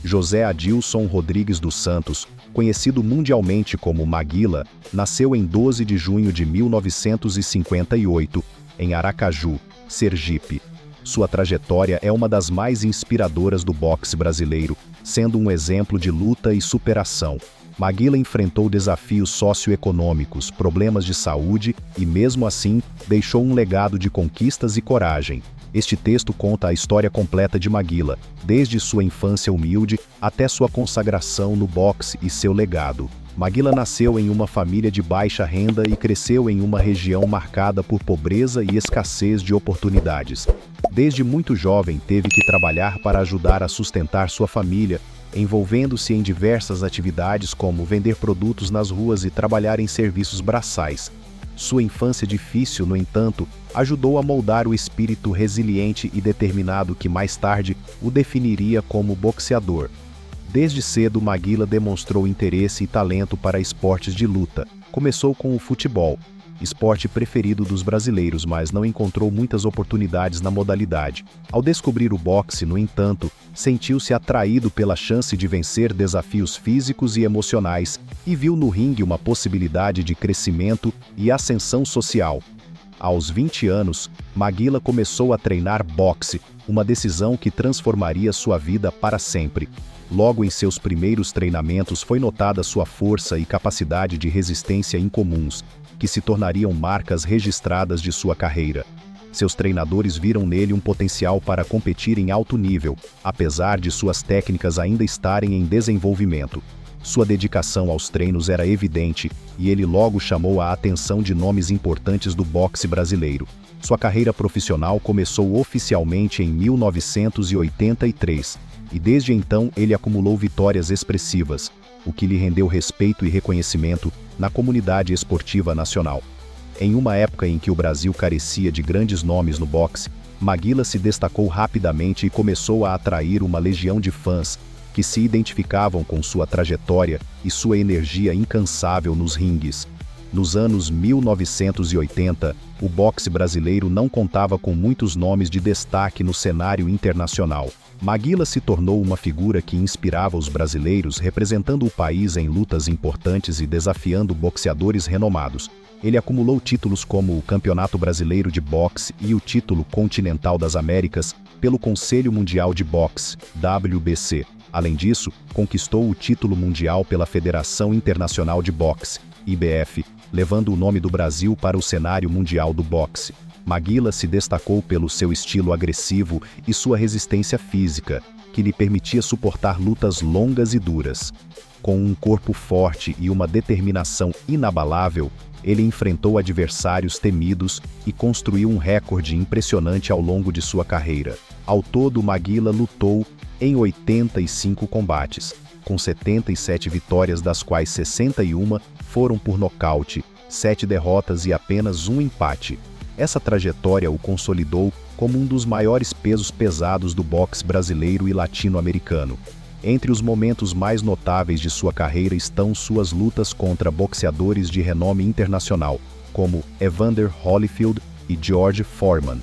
José Adilson Rodrigues dos Santos, conhecido mundialmente como Maguila, nasceu em 12 de junho de 1958, em Aracaju, Sergipe. Sua trajetória é uma das mais inspiradoras do boxe brasileiro, sendo um exemplo de luta e superação. Maguila enfrentou desafios socioeconômicos, problemas de saúde e, mesmo assim, deixou um legado de conquistas e coragem. Este texto conta a história completa de Maguila, desde sua infância humilde até sua consagração no boxe e seu legado. Maguila nasceu em uma família de baixa renda e cresceu em uma região marcada por pobreza e escassez de oportunidades. Desde muito jovem, teve que trabalhar para ajudar a sustentar sua família, envolvendo-se em diversas atividades como vender produtos nas ruas e trabalhar em serviços braçais. Sua infância difícil, no entanto, ajudou a moldar o espírito resiliente e determinado que mais tarde o definiria como boxeador. Desde cedo, Maguila demonstrou interesse e talento para esportes de luta. Começou com o futebol, esporte preferido dos brasileiros, mas não encontrou muitas oportunidades na modalidade. Ao descobrir o boxe, no entanto, sentiu-se atraído pela chance de vencer desafios físicos e emocionais e viu no ringue uma possibilidade de crescimento e ascensão social. Aos 20 anos, Maguila começou a treinar boxe, uma decisão que transformaria sua vida para sempre. Logo em seus primeiros treinamentos foi notada sua força e capacidade de resistência incomuns, que se tornariam marcas registradas de sua carreira. Seus treinadores viram nele um potencial para competir em alto nível, apesar de suas técnicas ainda estarem em desenvolvimento. Sua dedicação aos treinos era evidente e ele logo chamou a atenção de nomes importantes do boxe brasileiro. Sua carreira profissional começou oficialmente em 1983 e desde então ele acumulou vitórias expressivas, o que lhe rendeu respeito e reconhecimento na comunidade esportiva nacional. Em uma época em que o Brasil carecia de grandes nomes no boxe, Maguila se destacou rapidamente e começou a atrair uma legião de fãs que se identificavam com sua trajetória e sua energia incansável nos ringues. Nos anos 1980, o boxe brasileiro não contava com muitos nomes de destaque no cenário internacional. Maguila se tornou uma figura que inspirava os brasileiros, representando o país em lutas importantes e desafiando boxeadores renomados. Ele acumulou títulos como o Campeonato Brasileiro de Boxe e o título Continental das Américas pelo Conselho Mundial de Boxe, WBC. Além disso, conquistou o título mundial pela Federação Internacional de Boxe, IBF, levando o nome do Brasil para o cenário mundial do boxe. Maguila se destacou pelo seu estilo agressivo e sua resistência física, que lhe permitia suportar lutas longas e duras. Com um corpo forte e uma determinação inabalável, ele enfrentou adversários temidos e construiu um recorde impressionante ao longo de sua carreira. Ao todo, Maguila lutou em 85 combates, com 77 vitórias, das quais 61 foram por nocaute, 7 derrotas e apenas um empate. Essa trajetória o consolidou como um dos maiores pesos pesados do boxe brasileiro e latino-americano. Entre os momentos mais notáveis de sua carreira estão suas lutas contra boxeadores de renome internacional, como Evander Holyfield e George Foreman.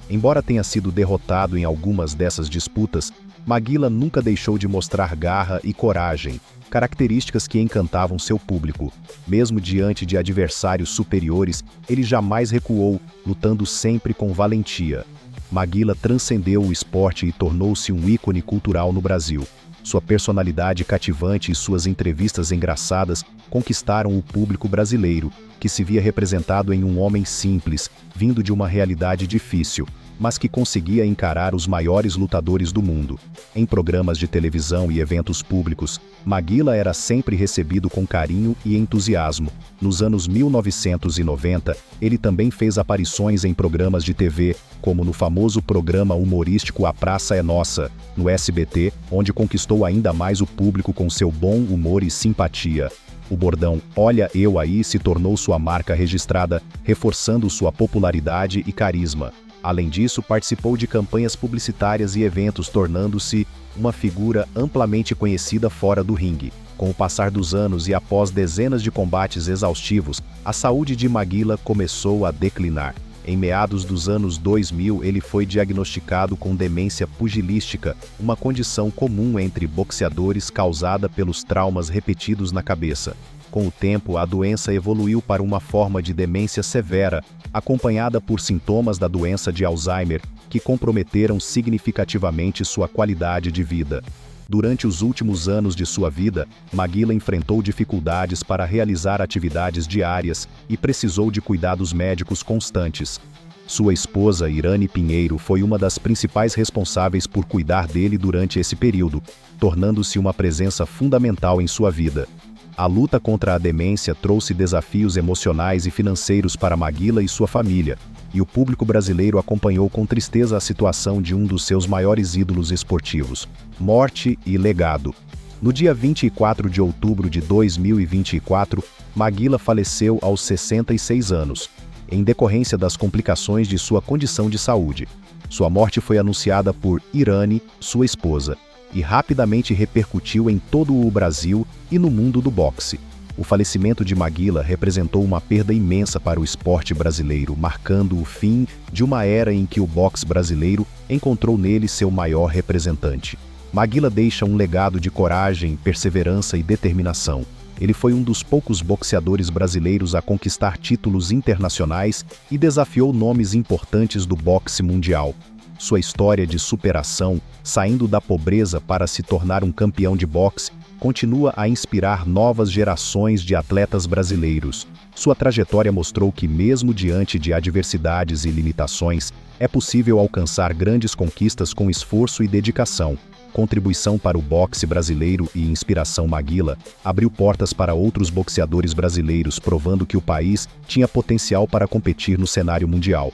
Embora tenha sido derrotado em algumas dessas disputas, Maguila nunca deixou de mostrar garra e coragem, características que encantavam seu público. Mesmo diante de adversários superiores, ele jamais recuou, lutando sempre com valentia. Maguila transcendeu o esporte e tornou-se um ícone cultural no Brasil. Sua personalidade cativante e suas entrevistas engraçadas conquistaram o público brasileiro, que se via representado em um homem simples, vindo de uma realidade difícil, mas que conseguia encarar os maiores lutadores do mundo. Em programas de televisão e eventos públicos, Maguila era sempre recebido com carinho e entusiasmo. Nos anos 1990, ele também fez aparições em programas de TV, como no famoso programa humorístico A Praça é Nossa, no SBT, onde conquistou ainda mais o público com seu bom humor e simpatia. O bordão "Olha eu aí" se tornou sua marca registrada, reforçando sua popularidade e carisma. Além disso, participou de campanhas publicitárias e eventos, tornando-se uma figura amplamente conhecida fora do ringue. Com o passar dos anos e após dezenas de combates exaustivos, a saúde de Maguila começou a declinar. Em meados dos anos 2000, ele foi diagnosticado com demência pugilística, uma condição comum entre boxeadores causada pelos traumas repetidos na cabeça. Com o tempo, a doença evoluiu para uma forma de demência severa, acompanhada por sintomas da doença de Alzheimer, que comprometeram significativamente sua qualidade de vida. Durante os últimos anos de sua vida, Maguila enfrentou dificuldades para realizar atividades diárias e precisou de cuidados médicos constantes. Sua esposa, Irane Pinheiro, foi uma das principais responsáveis por cuidar dele durante esse período, tornando-se uma presença fundamental em sua vida. A luta contra a demência trouxe desafios emocionais e financeiros para Maguila e sua família, e o público brasileiro acompanhou com tristeza a situação de um dos seus maiores ídolos esportivos. Morte e legado. No dia 24 de outubro de 2024, Maguila faleceu aos 66 anos, em decorrência das complicações de sua condição de saúde. Sua morte foi anunciada por Irane, sua esposa, e rapidamente repercutiu em todo o Brasil e no mundo do boxe. O falecimento de Maguila representou uma perda imensa para o esporte brasileiro, marcando o fim de uma era em que o boxe brasileiro encontrou nele seu maior representante. Maguila deixa um legado de coragem, perseverança e determinação. Ele foi um dos poucos boxeadores brasileiros a conquistar títulos internacionais e desafiou nomes importantes do boxe mundial. Sua história de superação, saindo da pobreza para se tornar um campeão de boxe, continua a inspirar novas gerações de atletas brasileiros. Sua trajetória mostrou que, mesmo diante de adversidades e limitações, é possível alcançar grandes conquistas com esforço e dedicação. Contribuição para o boxe brasileiro e inspiração Maguila abriu portas para outros boxeadores brasileiros, provando que o país tinha potencial para competir no cenário mundial.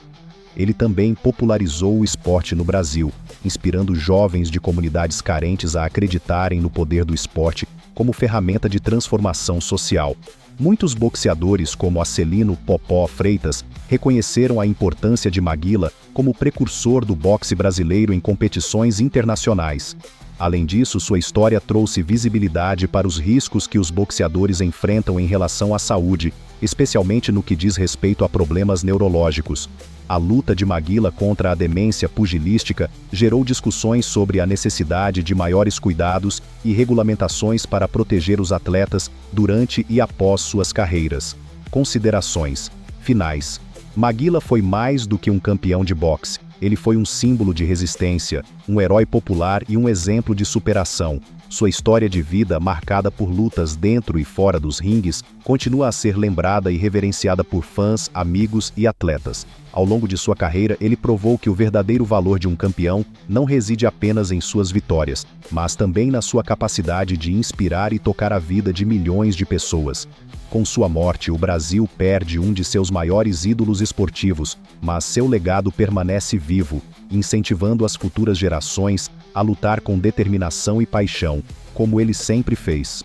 Ele também popularizou o esporte no Brasil, inspirando jovens de comunidades carentes a acreditarem no poder do esporte como ferramenta de transformação social. Muitos boxeadores, como Acelino Popó Freitas, reconheceram a importância de Maguila como precursor do boxe brasileiro em competições internacionais. Além disso, sua história trouxe visibilidade para os riscos que os boxeadores enfrentam em relação à saúde, especialmente no que diz respeito a problemas neurológicos. A luta de Maguila contra a demência pugilística gerou discussões sobre a necessidade de maiores cuidados e regulamentações para proteger os atletas durante e após suas carreiras. Considerações finais. Maguila foi mais do que um campeão de boxe. Ele foi um símbolo de resistência, um herói popular e um exemplo de superação. Sua história de vida, marcada por lutas dentro e fora dos ringues, continua a ser lembrada e reverenciada por fãs, amigos e atletas. Ao longo de sua carreira, ele provou que o verdadeiro valor de um campeão não reside apenas em suas vitórias, mas também na sua capacidade de inspirar e tocar a vida de milhões de pessoas. Com sua morte, o Brasil perde um de seus maiores ídolos esportivos, mas seu legado permanece vivo, incentivando as futuras gerações a lutar com determinação e paixão, como ele sempre fez.